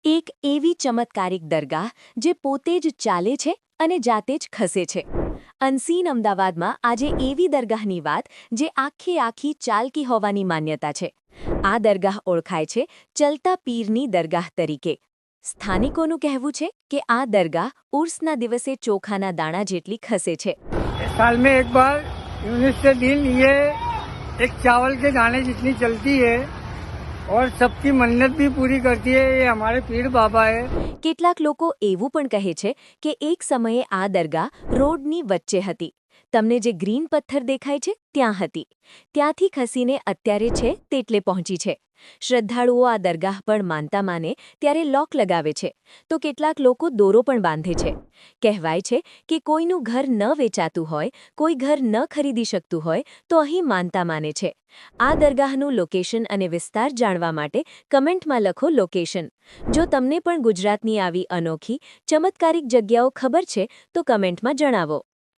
એક એવી ચમત્કારિક દરગાહ જે પોતે જ ચાલે છે અને જાતે જ ખસે છે. અનસીન અમદાવાદમાં આજે એવી દરગાહની વાત જે આખી ચાલકી હોવાની માન્યતા છે. આ દરગાહ ઓળખાય છે ચલતા પીરની દરગાહ તરીકે. સ્થાનિકોનું કહેવું છે કે આ દરગાહ ઉર્સના દિવસે ચોખાના દાણા જેટલી ખસે છે. साल में एक बार यूनिट से दिन ये एक चावल के दाने जितनी चलती है और सबकी मन्नत भी पूरी करती है. ये हमारे पीर बाबा है. કેટલાક લોકો એવું પણ કહે છે કે એક સમયે આ દરગાહ રોડની વચ્ચે હતી. તમને જે ગ્રીન પથ્થર દેખાય છે ત્યાં હતી. ત્યાંથી ખસીને અત્યારે છે તેટલે પહોંચી છે. શ્રદ્ધાળુઓ આ દરગાહ પર માનતા માને ત્યારે લોક લગાવે છે, તો કેટલાક લોકો દોરો પણ બાંધે છે. કહેવાય છે કે કોઈનું ઘર ન વેચાતું હોય, કોઈ ઘર ન ખરીદી શકતું હોય તો અહીં માનતા માને છે. આ દરગાહનું લોકેશન અને વિસ્તાર જાણવા માટે કમેન્ટમાં લખો લોકેશન. જો તમને પણ ગુજરાતની આવી અનોખી, ચમત્કારિક જગ્યાઓ ખબર છે તો કમેન્ટમાં જણાવો.